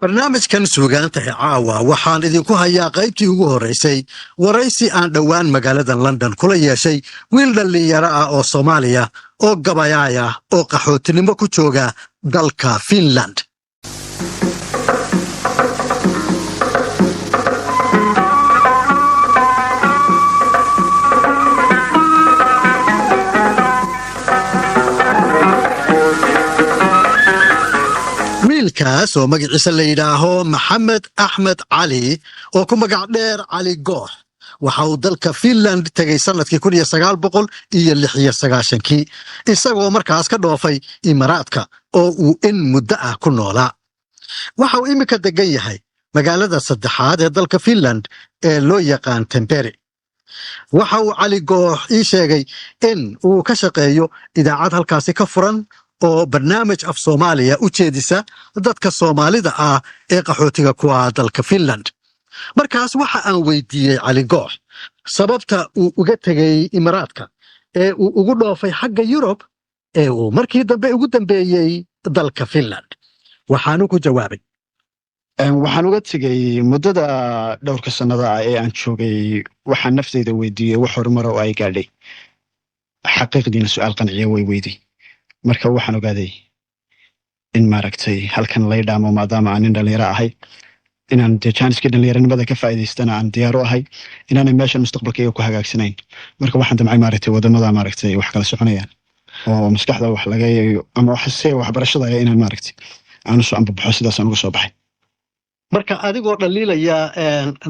barnaamijkan suugaanta caawa waxaan idinku hayaa qaybtii ugu horeysay waraysi aan dhowaan magaalada London kula yeeshay wiil dhalinyaro ah oo Soomaaliya oo gabayaaya oo qaxootinimo ku jooga dalka Finland. wiilkaas oo magaciisa la yidhaaho Maxamed Axmed Cali oo ku magac dheer Cali Goox waxa uu dalka Finland tagay sanadkii 1996 isagoo markaas ka dhoofay Imaaraadka oo uu in muddo ah ku noolaa. waxa uu imika degan yahay magaalada saddexaad ee dalka Finland ee loo yaqaan Tampere. waxa uu Cali Goox ii sheegay in uu ka shaqeeyo idaacad halkaasi ka furan oo barnaamij af Soomaaliya u jeedisa dadka Soomaalida ah ee qaxootiga ku ah dalka Finland. markaas waxa aan weydiiyay Cali Goox sababta uu uga tagay Imaaraadka ee uu ugu dhoofay xagga Yurub ee uu markii dambe ugu dambeeyay dalka Finland. waxaanu ku jawaabay waxaan uga tagay muddada dhowrka sanada ah ee aan joogay waxaan naftayda weydiiyay wax horumar oo ay gaadhay xaqiiqdiina su'aal qanciya way weydiiyay marka waxaan ogaaday in maaragtay halkan la yidhaamo maadaama aan nin dhalinyaro ahay inaan jaaniska dhalinyaranimada ka faa'iidaystana aan diyaar u ahay inaanay meeshan mustaqbalkayga ku hagaagsanayn marka waxaan damcay maaragtay wadamada maaragtay wax kala soconayaan oo maskaxda wax laga ama waxbarashada inaan maaragtay aan soo ambabaxo sidaasaan uga soo baxay. marka adigoo dhaliilaya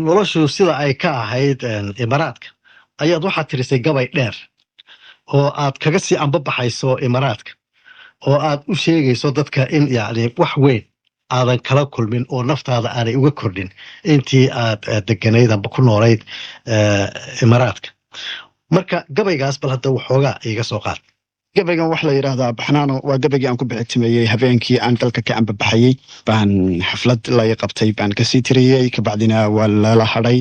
noloshu sida ay ka ahayd Imaaraadka ayaad waxaad tirisay gabay dheer oo aad kaga sii ambabaxayso Imaaraadka oo aad u sheegayso dadka in wax weyn aadan kala kulmin oo naftaada aanay uga kordhin intii aad deganayd amba ku noolayd Imaaraadka. marka gabaygaas bal hadda waxoogaa iga soo qaad. gabaygan wax la yiraahdaa baxnaano waa gabaygii aan ku bixitimeeyay habeenkii aan dalka ka ambabaxayay baan xaflad la qabtay baan ka sii tiriyay ka bacdina waa la hadhay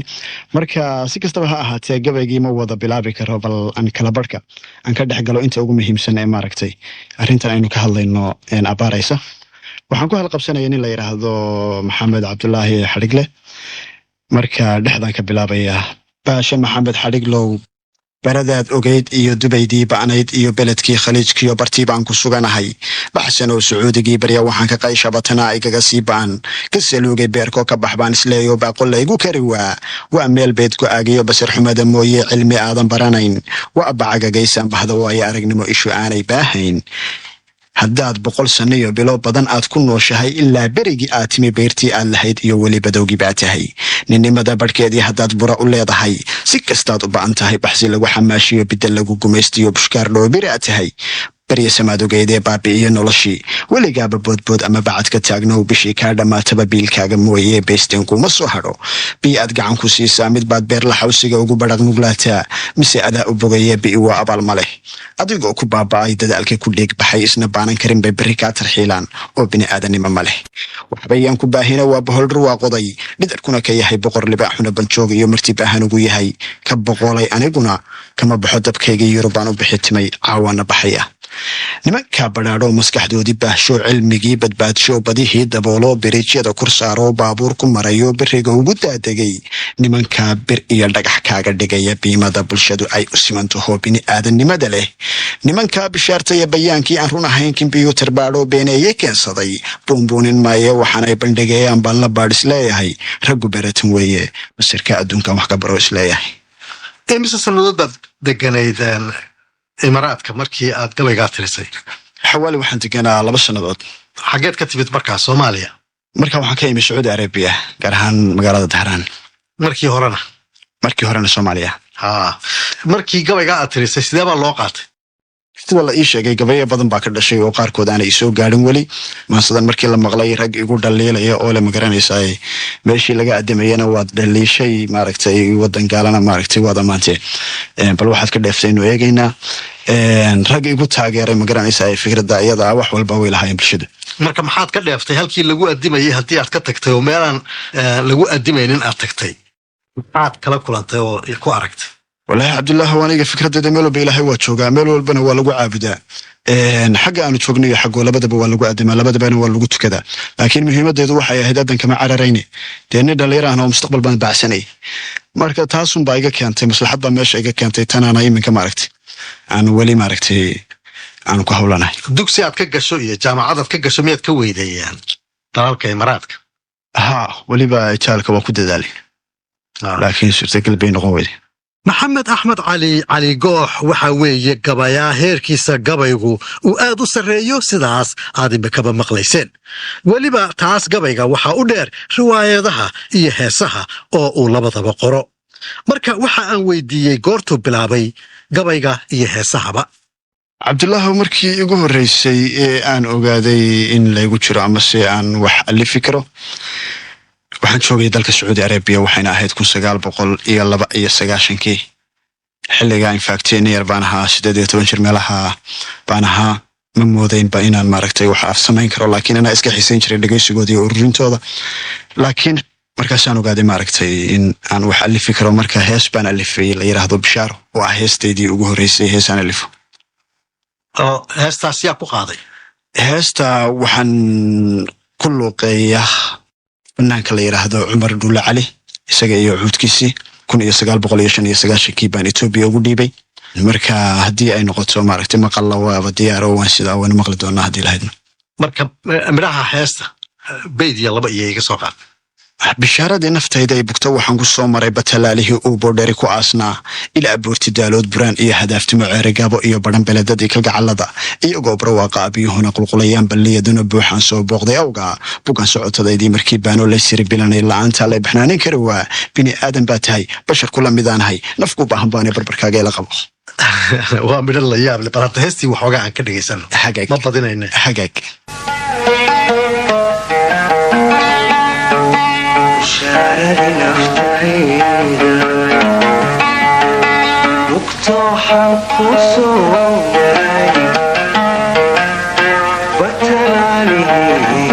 marka si kastaba ha ahaatee gabaygii ma wada bilaabi karo bal aan kala barka aan ka dhex galo inta ugu muhiimsan ee maaragtay arrintan aynu ka hadlayno abaaraysa. waxaan ku halqabsanaya nin la yiraahdo Maxamed Cabdullaahi Xadhigle marka dhexdan ka bilaabaya baasha Maxamed Xadhiglow baradaad ogeyd iyo dubaydii ba'nayd iyo beledkii khaliijkiyo bartii baan ku suganahay baxsan oo sacuudigii barya waxaan ka qayshabatana igaga sii ba'an ka saluugay beerko ka baxbaan isleeyo baaqolla igu kari waa meel beed ku aagiyo basar xumada mooye cilmi aadan baranayn waa bacagagaysan bahda waayo aragnimo ishu aanay baahayn haddaad 100 sano iyo bilo badan aad ku nooshahay ilaa berigii aad timi beertii aad lahayd iyo weli badowgii baa tahay ninnimada barhkeedii haddaad bura u leedahay si kastaad u ba'an tahay baxsi lagu xamaashiyo bidda lagu gumaystiyo bushkaar dhoobiri aad tahay barya samaad ogeydee baabi'iyo noloshii weligaaba boodbood ama bacad ka taagnow bishii kaa dhammaataba biilkaaga mooye beysteen kuma soo hadho bii aad gacan ku siisaa mid baad beerla xawsiga ugu badhaq nuglaataa mise adaa u bogaya bi'i waa abaal ma leh adigoo ku baaba'ay dadaalkii ku dheeg baxay isna baanan karin bay berri kaa tarxiilaan oo bini'aadanimo ma leh waxbayaan ku baahina waa boholdhar waa qoday dhidarkuna ka yahay boqor libaaxuna banjoog iyo marti baahan ugu yahay ka boqolay aniguna kama baxo dabkaygii Yurubaan u bixitimay caawana baxaya nimanka badhaadho maskaxdoodii baahsho cilmigii badbaadsho badihii daboolo biriijyada kursaaro baabuur ku marayo biriga ugu daadegay nimanka bir iyo dhagax kaaga dhigaya biimada bulshadu ay u simantaho bini'aadanimada leh nimanka bishaartaya bayaankii aan run ahayn kombiyuutar baadho beeneeye keensaday buunbuunin maayo waxaan ay bandhigayaan baan la baadhis leeyahay raggu beratan weeye masirka adduunkan wax ka baro is leeyahay. imise sannadood baad deganayd Imaaraadka markii aad gabaygaa tirisay? xawaali waxaan deganaa 2 sannadood. xageed ka timid markaas Soomaaliya? marka waxaan ka imid Sacuudi Arabiya gaar ahaan magaalada Tehran. markii horena Soomaaliya. markii gabaygaa aad tirisay sidee baa loo qaatay? sida la ii sheegay gabayo badan baa ka dhashay oo qaarkood aanay soo gaadhin weli maasadan markii la maqlay rag igu dhaliilaya oo la magaranaysaa meeshii laga adamayana waad dhaliishay maaragtay wadan gaalana maaragtay waad amaantay bal waxaad ka dheeftay inuu eegaynaa rag igu taageeray magaranaysaa fikradda iyada wax walba way lahaayeen bulshada. marka maxaad ka dheeftay halkii lagu adimayay haddii aad ka tagtay oo meelaan lagu adimaynin aad tagtay maxaad kala kulantay oo ku aragtay? والله عبد الله وانيga fikradda meel walba ilaahay waa joogaa meel walbana waa lagu caabudaa xagga aanu joognayo xaggo labadaba waa lagu adeemaa labadaba waa lagu tukadaa laakiin muhiimadeedu waxay ahayd adan kama cararayne deena dhalinyarada oo mustaqbal baan bacsanay marka taasun baa iga keentay maslaxad baa meesha iga keentay tanana iminka maaragtay aan wali maaragtay aan ku hawlanahay dugsi aad ka gasho iyo jaamacad aad ka gasho miyaad ka weydeeyaan dalalka Imaaraadka waliba jaalka waa ku dadaalay laakiin suurtagal bay noqon weyday maxamed axmed cali goox waxa weeye gabayaa heerkiisa gabaygu uu aad u sarreeyo sidaas aad imikaba maqlayseen weliba taas gabayga waxaa u dheer riwaayadaha iyo heesaha oo uu labadaba qoro marka waxa aan weydiiyey goortuu bilaabay gabayga iyo heesahaba cabdullah markii ugu horeysay ee aan ogaaday in laygu jiro ama si aan wax alifi karo waxaan joogay dalka Saudi Arabia waxayna ahayd 1992 xilliga in fact near baan ahaa 18 jir meelaha baan ahaa ma moodayn ba inaan maaragtay wax af samayn karo laakiin ana iska xiisayn jiray dhageysigoodii ururintooda laakiin markaas aan ogaaday maaragtay in aan wax alifi karo marka hees baan alifay la yiraahdo bishaaro oo ah heesteedii ugu horeysay heesaan alifo heestaas yaa ku qaaday heesta waxaan ku luuqeeyaa banaanka la yiraahdo Umar Dulla Ali isaga iyo cuudkiisii 1995 baan Ethiopia ugu dhiibay marka hadii ay noqoto maaragtay maqal waa diyaar oo waan sida waan maqli doonaa hadii lahaydna marka miraha heesta beediya laba iyo iga soo qaad bishaarada naftayda ay bugto waxaan ku soo maray batalaalihii uu boodhari ku aasnaa ila abuurti daalood buraan iyo hadaaftimo ceerigaabo iyo baran beledadii ka gacalada iyagoo barwaaqa abiyuhuna qulqulayaan baliyaduna buuxan soo booqday awga bugan socotadaydii markii baano la siri bilanay la'aanta la baxnaanin kara waa bini aadan baa tahay bashar kula midaanahay nafku baahan baan barbarkaaga ila qabo waa midho la yaab leh barata heestii waxoogaa aan ka dhageysano ma badinayna hagaag شارد نفتعيدا مقتوحا قصوري وتلاليه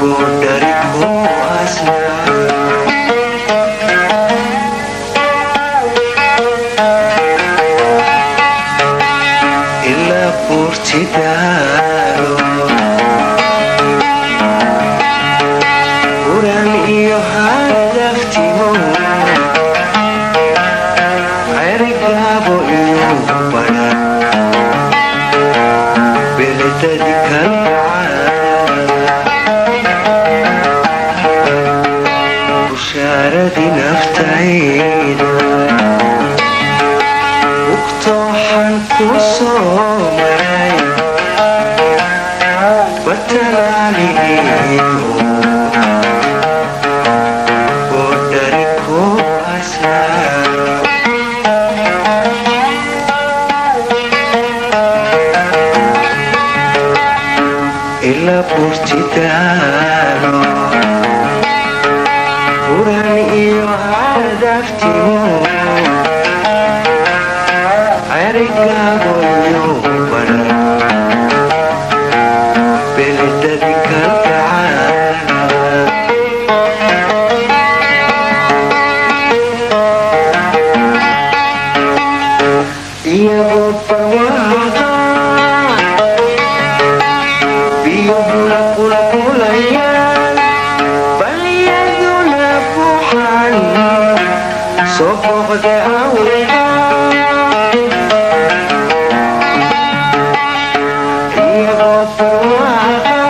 بودركو أسنا إلا بورتدارو بشارة نفتعيدا مقتوحا كصومي وتلاليه ودركو أسلام إلا بورتدارو وراني هدفتمو عرقابو يوبرا بلددك الكعالة يا برواها بيوبنا قلقليا بل يدنا فوحان صفوق دعوها يا برواها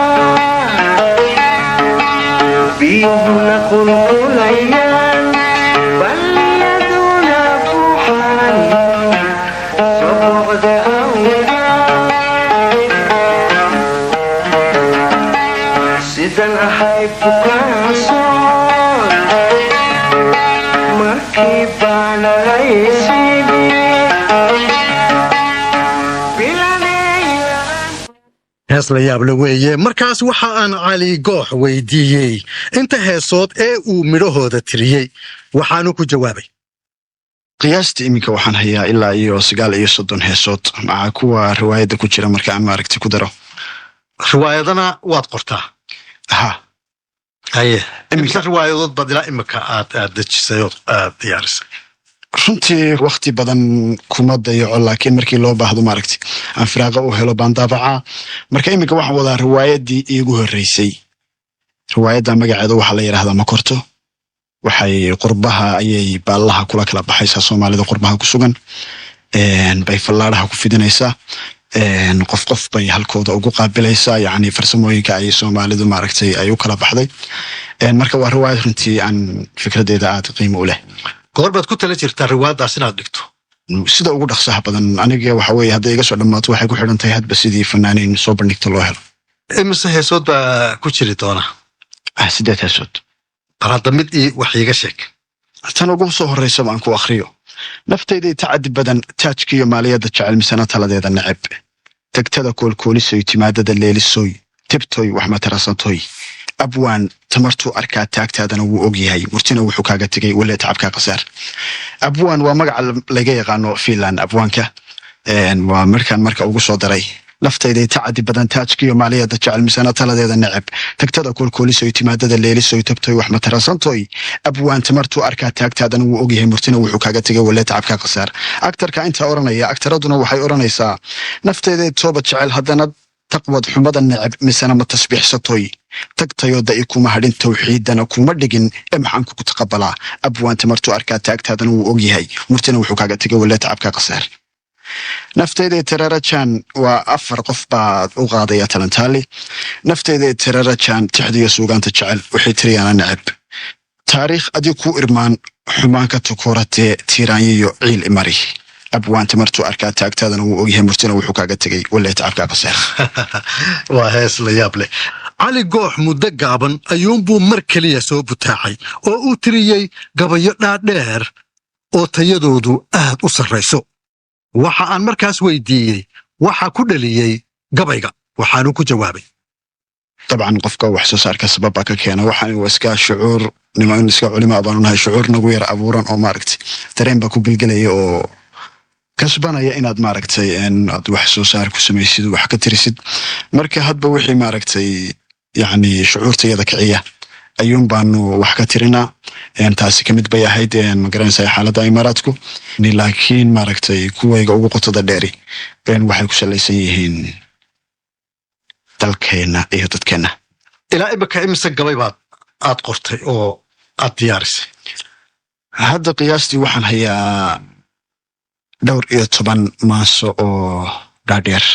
بيوبنا قلقليا بل يدنا فوحان صفوق دعوها سيدان أحبك عصور مركبان رئيسيني hees la yaab la weeye markaas waxa aan cali goox weydiiyey inta heesood ee uu midhahooda tiriyey waxaanu ku jawaabay qiyaastii iminka waxaan hayaa ilaa iyo 39 heesood maca kuwa riwaayada ku jira marka aan maaragtay ku daro riwaayadana waad qortaa haye iminka riwaayadood badila imika aad dejisay oo aad diyaarisay runtii waqti badan kuma dayaco laakiin markii loo baahdo maaragtay aan firaaqa u helo baan daabacaa marka iminka waxaan wadaa riwaayadii iigu horreysay riwaayadda magaceeda waxaa la yidhaahdaa makorto waxay qurbaha ayay baallaha kula kala baxaysaa soomaalida qurbaha ku sugan bay fallaadhaha ku fidinaysaa qof bay halkooda ugu qaabilaysaa yacni farsamooyinka ay soomaalidu maaragtay ay u kala baxday marka waa riwaayad runtii aan fikradeeda aad qiimo u leh goor baad ku tala jirtaa riwaayaddaas inaad dhigto sida ugu dhaqsaha badan aniga waxa weeye hadday iga soo dhammaato waxay ku xidhan tahay hadba sidii fanaaniin soo bandhigta loo helo imise heesood baa ku jiri doona 8 heesood qarada mid wax iiga sheeg tan ugu soo horreysa baan ku akhriyo naftayday tacadi badan taajkiiyo maaliyadda jecel misana taladeeda neceb tagtada koolkoolisoy timaadada leelisoy tibtoy wax matarasantoy abwaan tamartuu arkaa taagtaadana wuu ogyahay murtina wuxuu kaaga tegay wale tacabkaa qasaar abwaan waa magaca laga yaqaano Finland abwaanka waa marka ugu soo daray naftayday tacadi badan taajkiiyo maaliyadda jecel misana taladeeda neceb tagtada koolkoolisoy timaadada leelisoy tibtoy wax matarasantoy abwaan tamartuu arkaa taagtaadana wuu ogyahay murtina wuxuu kaaga tegay wale tacabkaa qasaar aktarka inta oranaya aktaraduna waxay oranaysaa naftayday tooba jecel haddana taqwad xumada neceb misana ma tasbiixsatoy tagtayo da'i kuma hadhin tawxiidana kuma dhigin maxaan ku taqabalaa abwaan tamartuu arkaa taagtaadana wuu ogyahay murtina wuxuu kaaga tegay wale tacabkaa qasaar naftayday tararajan waa 4 qof baa u qaadaya talantaali naftayday tararajan tixdiyo suugaanta jecel waxay tiriyaan neceb taariikh adii ku irmaan xumaan ka tukuratee tiiraanyiyo ciil imari abwaan tamartuu arkaa taagtaadana wuu ogyahay murtina wuxuu kaaga tegay wale tacabkaa qasaar waa hees la yaab leh cali goox muddo gaaban ayuunbuu mar keliya soo butaacay oo uu tiriyey gabayo dhaadheer oo tayadoodu aad u sarrayso waxa aan markaas weydiiyey waxa ku dhaliyey gabayga waxaanu ku jawaabay طبعا qofka wax soo saarka sababa ka keena waxaan iska shucuur nimaan iska culimo baan nahay shucuur nagu yar abuuran oo maaragtay dareen ba ku bilgalay oo kasbanaya inaad maaragtay aad wax soo saar ku samaysid wax ka tirisid marka hadba wixii maaragtay yani shucuurtayada kiciya ayuun baanu wax ka tirinaa taasi kamid bay ahayd magaranaysaa xaaladda imaaraadku laakiin maaragtay kuwayga ugu qotada dheeri waxay ku salaysan yihiin dalkeena iyo dadkeena ilaa imika imise gabay baad aad qortay oo aad diyaarisay hadda qiyaastii waxaan hayaa 12 maaso oo dhaadheer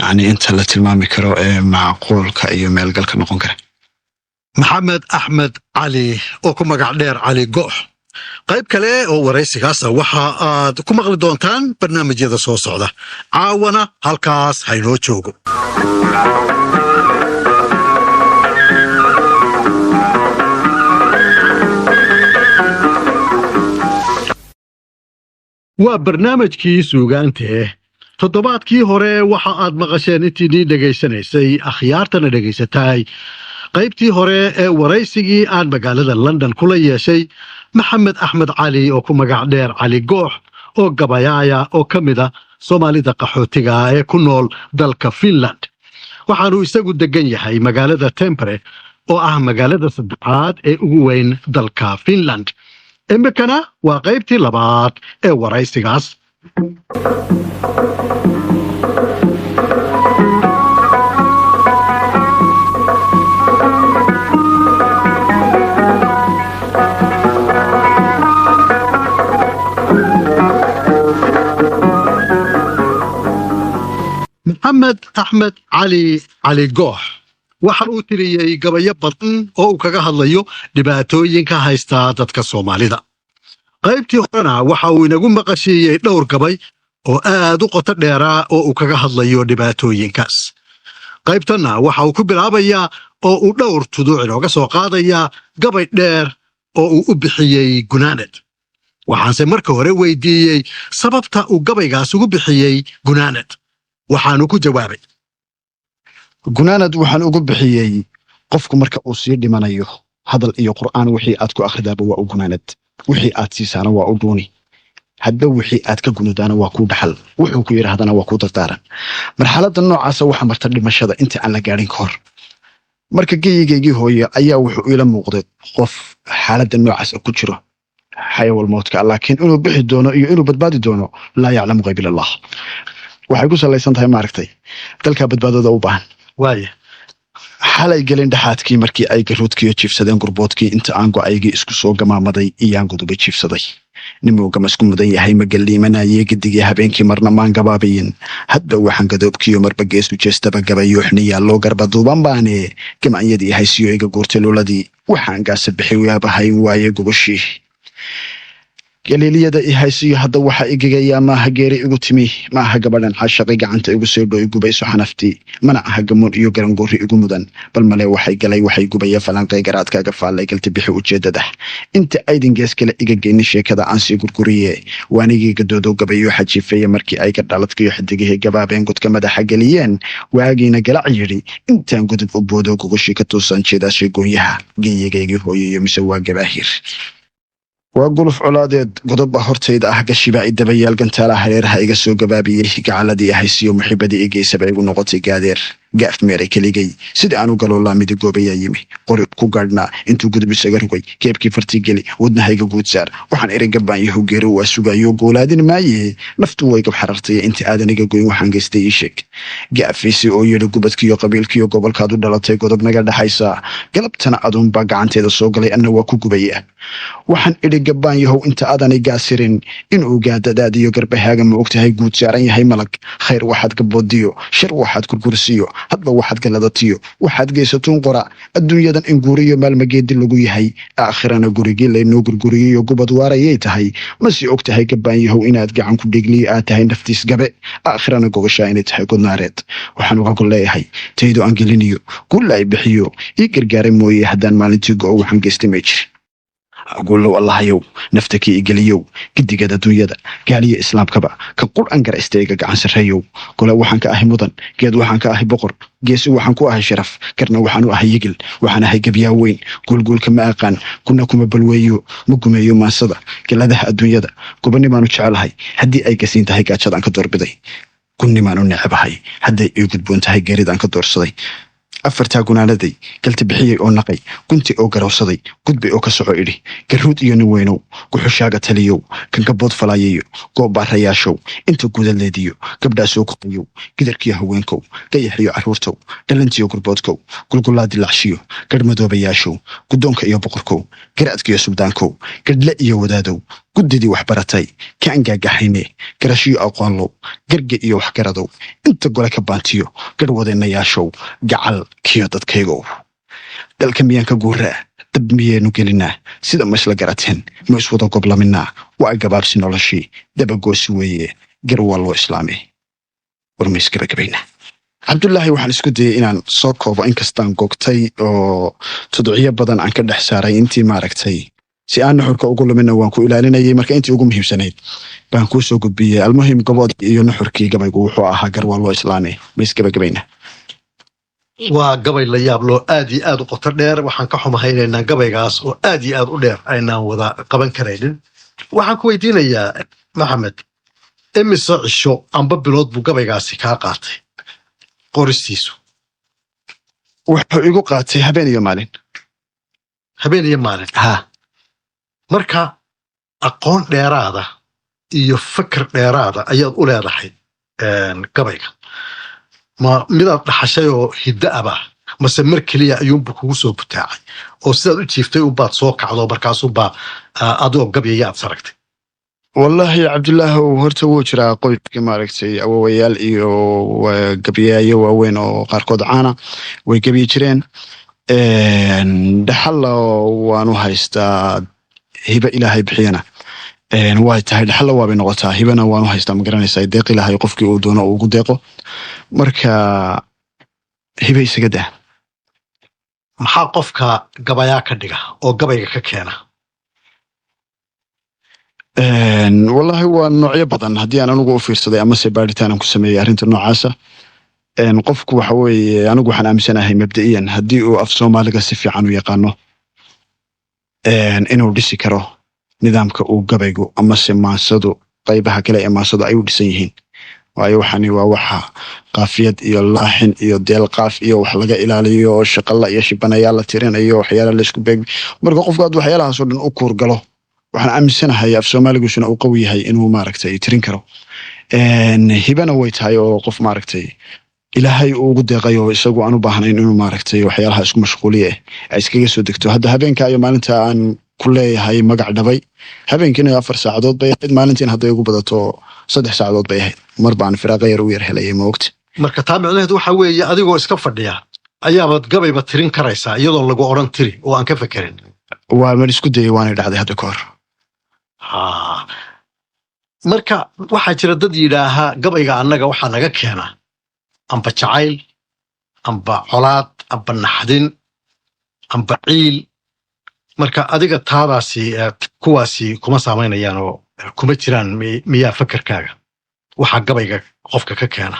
yani inta la tilmaami karo macquulka iyo meelgalka noqon kara maxamed axmed cali oo ku magac dheer cali goox qayb kale oo waraysigaasa waxa aad ku maqli doontaan barnaamijyada soo socda caawana halkaas haynoo joogo waa barnaamijkii suugaantee toddobaadkii hore waxa aad maqasheen intiinii dhegaysanaysay akhyaartana dhegaysatay qaybtii hore ee waraysigii aan magaalada London kula yeeshay maxamed axmed cali oo ku magac dheer cali goox oo gabayaaya oo ka mid ah Soomaalida qaxootiga ee ku nool dalka Finland waxaanu isagu degan yahay magaalada Tampere oo ah magaalada saddexaad ee ugu weyn dalka Finland imikana waa qaybtii labaad ee waraysigaas محمد أحمد علي goox waxa uu tiriyey gabayo badan oo uu kaga hadlayo dhibaatooyinka haysta dadka Soomaalida qaybtii horena waxa uu inagu maqashiiyey dhowr gabay oo aad u qoto dheeraa oo uu kaga hadlayo dhibaatooyinkaas qaybtana waxa uu ku bilaabayaa oo uu dhowr tuduuc inooga soo qaadayaa gabay dheer oo uu u bixiyey gunaanad waxaanse marka hore weydiiyey sababta uu gabaygaas ugu bixiyey gunaanad waxaanu ku jawaabay gunaanad waxaan ugu bixiyey qofku marka uu sii dhimanayo hadal iyo qur'aan wixii aad ku akhridaaba waa u gunaanad wixii aad siisaana waa u dhuuni hadba wixii aad ka gunudaana waa ku dhaxal wuxuu ku yiraahdana waa ku dardaaran marxaladda noocaas waxa marta dhimashada inta aan la gaarin ka hor marka geeyigeygii hooyo ayaa wuxuu ila muuqday qof xaaladda noocaas ku jiro xaya wal mawtka laakiin inuu bixi doono iyo inuu badbaadi doono laa yaclamu qayb illallah waxay ku salaysan tahay maaragtay dalka badbaadada u baahan waaya xalay gelin dhaxaadkii markii ay garuudkiyo jiifsadeen gurboodkii inta aan go-aygii isku soo gamaamaday iyaan guduba jiifsaday nimowgama isku mudan yahay ma galliimanayee gidigii habeenkii marna maan gabaabayin hadba waxaan gadoobkiyo marba geesu jeestaba gabayooxniyaa loo garba duuban baane gamcanyadii haysiyo iga guurtay luladii waxaan gaasa bixi yaabahayn waaye gubashii galiiliyada i haysiyo hadda waxa igigayaa maaha geeri igu timi maaha gabadhan xashaqi gacanta igu seedho i gubayso xanaftii mana aha gamuun iyo garangoori igu mudan bal male waxay galay waxay gubaya falanqay garaadkaaga faallay galti bixi ujeedada inta aydin gees kale iga geynin sheekada aan sii gurguriye waanigii gadoodo gabayo xajiifeeye markii ay ka dhaladkiyo xidigihii gabaabeen godka madaxa geliyeen waagiina galac yidhi intaan gudub u boodo gogashii ka tuusan jeedaashay goonyaha geeyigaygii hooyayo mise waa gabaahir waa guluf colaadeed godoba hortayda ah gashiba i dabayaal gantaalaha hareeraha iga soo gabaabiyey gacaladii ahaysiyo muxiibadii igeysaba igu noqotay gaadeer gaaf meeray keligay sida aan u galoolaa midigoobayaa yimi qori ku gaadhnaa intuu gudub isaga rugay keebkii fartii geli wadnahayga guud saar waxaan eri gabbaan yahu geeri waa sugayo goolaadin maaye naftu way gab xarartay inta aadan iga goyn waxaan geystay ii sheeg gaafiisi oo yidhi gubadkiiyo qabiilkiiyo gobolkaad u dhalatay godob naga dhaxaysa galabtana aduunbaa gacanteeda soo galay anna waa ku gubaya waxaan idhi gabbaan yahow inta aadanay gaasirin inuu gaadadaadiyo garbahaaga ma ogtahay guud saaran yahay malag khayr waxaad gaboodiyo shar waxaad kurkursiyo hadba waxaad galadatiyo waxaad geysatuun qora adduunyadan in guuriyo maalmageedi lagu yahay aakhirana gurigii laynoo gurguriyayo gubad waarayay tahay masi og tahay gabbaan yahow inaad gacan ku dhegliyo aad tahay naftiis gabe aakhirana gogashaa inay tahay godnaareed waxaan uga gol leeyahay taydo aan geliniyo gulla ay bixiyo ii gargaaray mooye haddaan maalintii go-o waxaan geystay may jirin أقول الله يو نفتك إجليو قد جد دنيا قالي إسلام كبا كقول أنجر استيجا عن سريو كل وحن كأهي مدن جد وحن كأهي بقر جيس وحن كأهي شرف كرنا وحن أهي يجل وحن أهي جبيا وين قول كما أقان كنا كم بلويو مقوم يوم ما صدق كل هذا الدنيا ده كبني ما نشعل هاي هدي أي كسين تهي كاتشاد عن كدور بدي كني ما نلعب هاي هدي يوجد بون تهي جريد عن كدور صدي afartaa gunaanaday galti bixiyay oo naqay kunti oo garowsaday gudbi oo ka soco idhi garuud iyo nin weynow guxushaaga taliyow kan gabood falayayo goob baarayaashow inta gudaleediyo gabdhaasoo kuqiyow gidarkiyo haweenkow gayaxiyo caruurtow dhalantiyo gurboodkow gulgulaadi lacshiyo garmadoobayaashow guddoonka iyo boqorkow garaadkiyo subdaankow gadhle iyo wadaadow guddidii waxbaratay ka angaagaxayne garashiyo aqoonlow garga iyo waxgaradow inta gole ka baantiyo garwadeenayaashow gacal kiyo dadkaygow dalka miyaan ka guuraa dab miyaynu gelinaa sida ma isla garateen ma iswada goblaminaa waa gabaabsi noloshii dabagoosi weeye gar waa loo islaamay war ma isgabagabaynaa cabdullaahi waxaan isku dayay inaan soo koobo inkastaan gogtay oo tudciyo badan aan ka dhex saaray intii maaragtay si aan nuxurka ugu lumina waan ku ilaalinayay marka intii ugu muhiimsanayd baan kuu soo gudbiyey almuhim gabood iyo nuxurkii gabaygu wuxuu ahaa gar waa loo islaamay ma isgabagabaynaa waa gabay la yaab loo aad iyo aad u qoto dheer waxaan ka xumahaynaynaa gabaygaas oo aad iyo aad u dheer aynaan wada qaban karaynin waxaan ku weydiinayaa maxamed imise cisho amba bilood buu gabaygaasi kaa qaatay qoristiisu wuxuu igu qaatay habeen iyo maalin ha marka aqoon dheeraada iyo fikir dheeraada ayaad u leedahay gabayga ma midaad dhaxashay oo hidda aba mase mar keliya ayuunbu kugu soo butaacay oo sidaad u jiiftay unbaad soo kacdo markaasuunbaa adoo gabyayaad saragtay wallaahi cabdillaahi horta wuu jiraa qoyskii maaragtay awowayaal iyo gabyaayo waaweyn oo qaarkood caana way gebyi jireen dhaxalla waanu haystaa hiba ilaahay bixiyana way tahay dhaxalla waabay noqotaa hibana waanu haystaa ma garanaysaa deeq ilaahay qofkii uu doono uu ugu deeqo marka hiba isaga daa maxaa qofka gabayaa ka dhiga oo gabayga ka keena wallaahi waa noocyo badan haddii aan anigu u fiirsaday amase baaritaan aan ku sameeyey arrinta noocaasa qofku waxa weeye anigu waxaan aaminsanahay mabda'iyan haddii uu af soomaaliga si fiican u yaqaano inuu dhisi karo nidaamka uu gabaygu amase maansadu qaybaha kale ee maansadu ay u dhisan yihiin waayo waxani waa waxa qaafiyad iyo laaxin iyo deelqaaf iyo wax laga ilaaliyo oo shaqalla iyo shibanayaal la tirinayo waxyaala la isku beeg marka qofku aad waxyaalahaasoo dhan u kuurgalo waxaan aaminsanahay af Soomaaligiisuna uu qawi yahay inuu maaragtay tirin karo hibana way tahay oo qof maaragtay ilaahay uu ugu deeqayo isagu aan u baahnayn inuu maaragtay waxyaalaha isku mashquuliye ay iskaga soo degto hadda habeenka iyo maalinta aan ku leeyahay magac dhabay habeenkiina 4 saacadood bay ahayd maalintiin hadday ugu badato 3 saacadood bay ahayd mar baan firaaqo yar u yar helay ma ogti marka taa micnaheedu waxa weeye adigoo iska fadhiya ayaabad gabayba tirin karaysaa iyadoo lagu oran tiri oo aan ka fekerin waa mar isku dayay waana dhacday hadda ka hor marka waxaa jira dad yidhaaha gabayga annaga waxaa naga keena amba jacayl amba colaad amba naxdin amba ciil marka adiga taadaasi kuwaasi kuma saamaynayaan oo kuma jiraan miyaa fakarkaaga waxaa gabayga qofka ka keena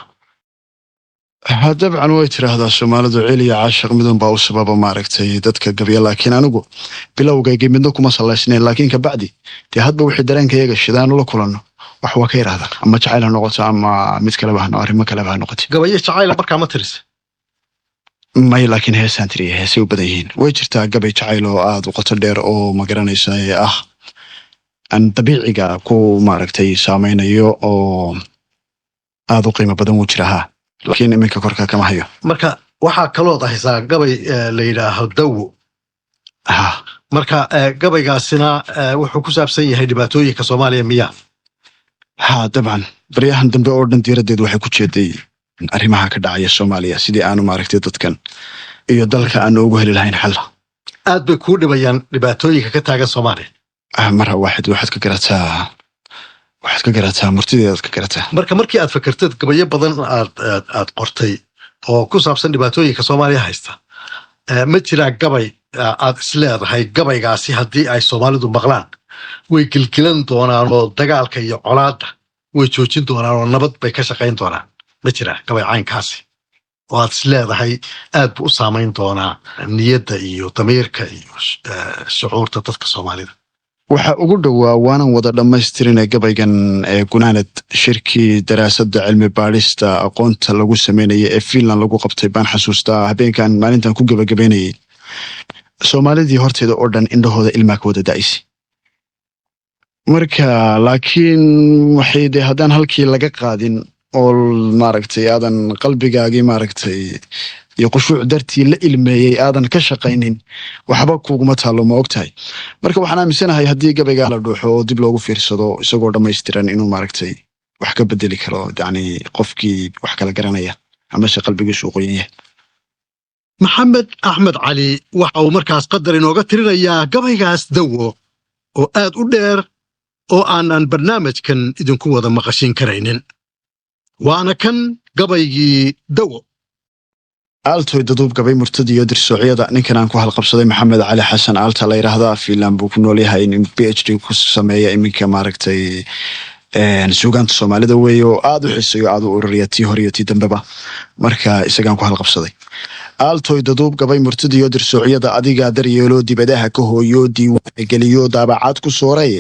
dabcan way tiraahdaa Soomaalidu celiya caashiq midun baa u sababa maaragtay dadka gabya laakiin anigu bilowgayga midna kuma salaysnayn laakiin ka bacdi hadba wixii dareenkayga shidaan ula kulanno wax waa ka yiraahdaa ama jacayl ha noqoto ama mid kale baa arrimo kale baa noqotay gabayo jacayl markaa ma tiris may laakiin heesaan tiriye heesay u badan yihiin way jirtaa gabay jacayl oo aad u qoto dheer oo ma garanaysaa aan dabiiciga ku maaragtay saameynayo oo aad u qiimo badan u jiraha laakiin iminka korka kama hayo marka waxaa kaloo haysaa gabay la yidhaaho dawo marka gabaygaasina wuxuu ku saabsan yahay dhibaatooyinka Soomaaliya miyaa dabcan baryahan dambe oo dhan diiradeedu waxay ku jeeday arrimaha ka dhacaya Soomaaliya sidii aanu maaragtay dadkan iyo dalka aan ugu heli lahayn xal aad bay ku dhibayaan dhibaatooyinka ka taagan Soomaaliya marka waxaad ka garataa murtideeda ka garataa marka markii aad fakartad gabayo badan aad qortay oo ku saabsan dhibaatooyinka Soomaaliya haysta ma jira gabay aad isleedahay gabaygaasi haddii ay Soomaalidu maqlaan way kilkilan doonaan oo dagaalka iyo colaadda way joojin doonaan oo nabad bay ka shaqayn doonaan ma jira gabay caynkaasi oo aad isleedahay aad buu u saamayn doonaa niyadda iyo damiirka iyo shucuurta dadka Soomaalida waxa ugu dhawaa waanan wada dhamaystirinay gabaygan gunaanad shirkii daraasadda cilmi baarista aqoonta lagu sameeyay ee Finland lagu qabtay baan xasuustaa habeenkan maalintan ku gabagabeynayay Soomaalidii horteeda oo dhan indhahooda ilmaa ka wada daaysi marka laakiin waxay hadaan halkii laga qaadin oo maaragtay aadan qalbigaagii maaragtay iyo qushuuc dartii la ilmeeyay aadan ka shaqaynin waxba kuuguma taalo ma ogtahay marka waxaan aaminsanahay haddii gabayga la dhuuxo oo dib loogu fiirsado isagoo dhammaystiran inuu maaragtay wax ka bedeli karo yacni qofkii wax kala garanaya ama se qalbigiisu u qoyan yahay maxamed axmed cali waxa uu markaas qadar inooga tirinayaa gabaygaas dawo oo aad u dheer oo aanan barnaamijkan idinku wada maqashin karaynin waana kan gabaygii dawo aaltoy daduub gabay murtida iyo dirsoocyada ninkan aan ku halqabsaday maxamed cali xasan aalta la yiraahdaa Finland buu ku nool yahay in PhD ku sameeya iminka maaragtay suugaanta Soomaalida weeyo aad u xiiseeyo aad u ururiya tii hore iyo tii dambeba marka isagaan ku halqabsaday aaltoy daduub gabay murtida iyo dirsoocyada adiga daryeelo dibadaha ka hooyo diiwaan geliyo daabacaad ku sooray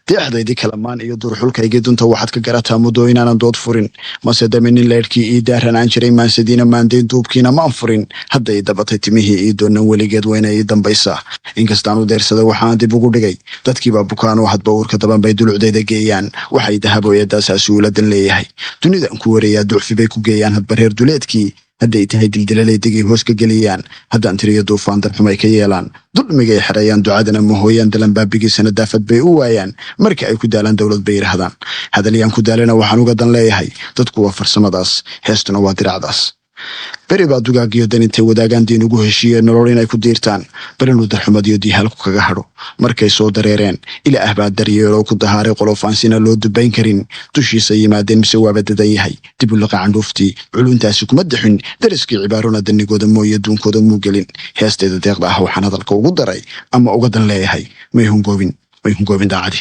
deexdaydii kalamaan iyo durxulkayga dunta waxaad ka garataa muddo inaanan dood furin mase daminin leerkii ii daaran aan jiray maansadina maandeyn duubkiina maan furin hadday dabatay timihii ii doonan weligeed weyna ii dambaysa inkastaan u deersada waxaan dib ugu dhigay dadkiibaa bukaanoo hadba uurka daban bay dulucdeeda geeyaan waxay dahabo eedaasaasi uuladan leeyahay dunidan ku wareeyaa ducfi bay ku geeyaan hadba reer duleedkii hadday tahay dildilalay degay hoos ka geliyaan haddaan tiriyo duufaan darxumay ka yeelaan dulmigay xereeyaan ducadana mahooyaan dalan baabigiisana daafad bay u waayaan marka ay ku daalaan dowlad bay yidhaahdaan hadalyaan ku daalana waxaan uga dan leeyahay dadku waa farsamadaas heestuna waa diracdaas beri baa dugaagiyo dan intay wadaagaan diin ugu heshiiyeen nolol inay ku diirtaan balinu darxumadiyo diihalku kaga hadho markay soo dareereen ilaah baa daryeeloo ku dahaaray qolofaansina loo dubayn karin dushiisa yimaadeen mise waaba dadan yahay dib u laqa candhuuftii culuntaasi kuma dixin dariskii cibaarona danigooda mooye duunkooda muu gelin heesteeda deeqda ah waxaan hadalka ugu daray ama uga dan leeyahay may hungoobin daacadi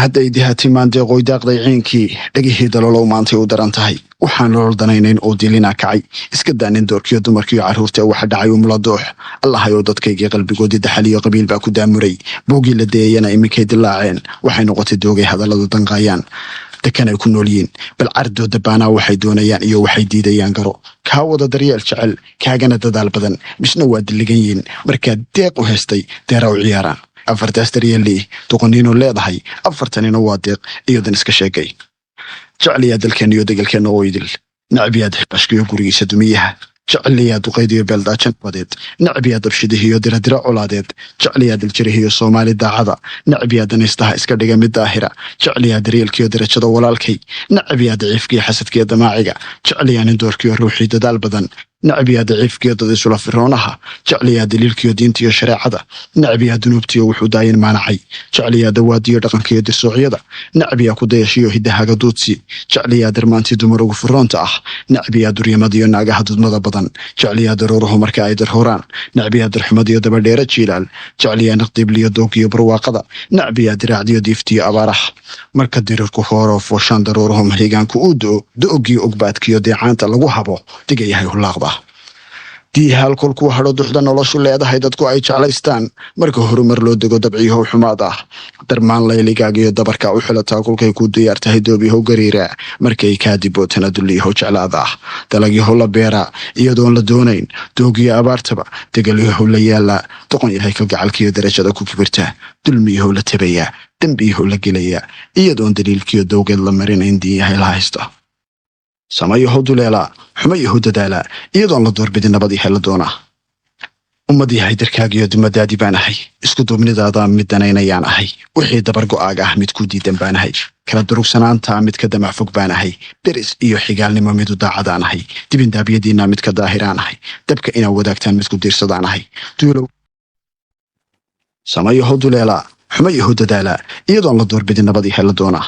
hadday dihaatay maandeeqoy daaqday ciinkii dhagihii dalolow maantay u daran tahay waxaan lolol danaynayn oo dilina kacay iska daanin doorkiyo dumarkiiyo carruurta waxa dhacay umula doox allahayoo dadkaygii qalbigoodii daxaliyo qabiil baa ku daamuray boogii la deeyana iminkay dilaaceen waxay noqotay doogay hadalladu danqaayaan dekan ay ku nool yihiin bal cardooda baanaa waxay doonayaan iyo waxay diidayaan garo kaa wada daryeel jecel kaagana dadaal badan misna waa diligan yihiin markaad deeq u heestay deera u ciyaaraan afartaas daryeelii doqoniinu leedahay afartanina waa deeq iyadan iska sheegay jecliyaa dalkeenna iyo degalkeenna oo idil nacbiyaad xibashkiyo gurigiisa dumiyaha jecliyaa duqaydiyo beeldaajan badeed nacbiyaa dabshidihiyo diradira colaadeed jecliyaa daljirihiyo soomaali daacada nacbiyaa danaystaha iska dhiga mid daahira jecliyaa daryeelkiyo darajada walaalkay nacbiyaa daciifkiyo xasadkiyo damaaciga jecliyaa nin doorkiyo ruuxii dadaal badan nacbiyaa daciifkiyo dad isula firoonaha jecliyaa daliilkiyo diintiyo shareecada nacbiyaa dunuubtiyo wuxuu daayin maanacay jecliyaa dawaadiyo dhaqankiyo dirsoocyada nacbiyaa ku dayashiyo hidahaga duudsi jecliyaa darmaantii dumar ugu furoonta ah nacbiyaa duryamadiyo naagaha dudmada badan jecliyaa daruuruhu marka ay darhoraan nacbiyaa darxumadiyo dabadheera jiilaal jecliyaa naqdiibliyo doogiyo barwaaqada nacbiyaa diraacdiyo diiftiyo abaaraha marka dirirku hooroo fooshaan daruuruhu mahigaanku uu do-ogiyo ogbaadkiyo deecaanta lagu habo digayahay hulaaqda diihaal kolkuu hadho duxda noloshu leedahay dadku ay jeclaystaan marka horumar loo dego dabciyahow xumaad ah darmaan layligaagiyo dabarka u xilataa kolkay ku diyaar tahay doobiyahow gariira markay kaa dibootana dulliyahow jeclaada ah dalagyahow la beeraa iyadoon la doonayn doogiyo abaartaba degalyahow la yaalaa doqon yahay kalgacalkiyo darajada ku kibirta dulmiyahow la tabayaa dembiyahow la gelayaa iyadoon daliilkiyo dowgeed la marinayn diinyahay la haysta samayahow duleelaa xumayahow dadaalaa iyadoon la doorbidin nabadii hela doonaa ummad yahay darkaagiyo dumadaadi baan ahay isku duubnidaada mid danaynayaan ahay wixii dabar go'aaga ah mid ku diidan baan ahay kala durugsanaanta mid ka damac fog baan ahay deris iyo xigaalnimo midu daacadaan ahay dibindaabyadiinna mid ka daahiraan ahay dabka inaad wadaagtaan midku diirsadaan ahay duulow samayahow duleelaa xumayahow dadaalaa iyadoon la doorbidin nabadii hela doonaa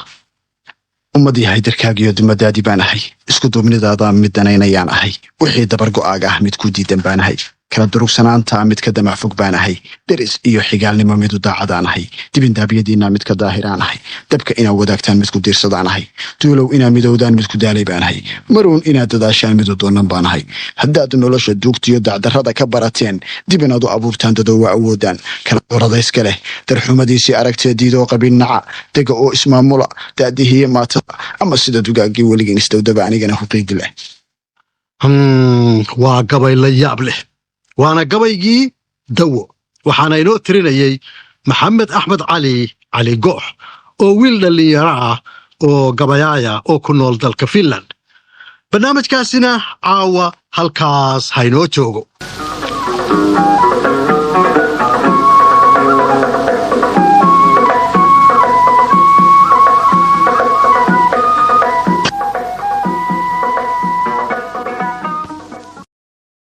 ummad yahay darkaagiyo dumadaadi baan ahay isku duubnidaada mid danaynayaan ahay wixii dabar go'aaga ah mid ku diidan baan ahay kala durugsanaanta mid ka damac fog baan ahay deris iyo xigaalnimo midu daacadaan ahay dibindaabyadiinna mid ka daahiraan ahay dabka inaad wadaagtaan midku diirsadaan ahay duulow inaad midowdaan midku daalay baan ahay maruun inaad dadaashaan midu doonan baan ahay haddaad nolosha duugtiyo dacdarrada ka barateen dib inaad u abuurtaan dadoo waa awoodaan kala dooradayska leh darxumadiisii aragtee diidoo qabiilnaca dega oo ismaamula daadihiyo maatada ama sida dugaagii weligiin isdowdaba anigana huqiidi leh waa gabay la yaab leh waana gabaygii dawo waxaana inoo tirinayay maxamed axmed cali goox oo wiil dhallinyaro ah oo gabayaaya oo ku nool dalka Finland barnaamijkaasina caawa halkaas haynoo joogo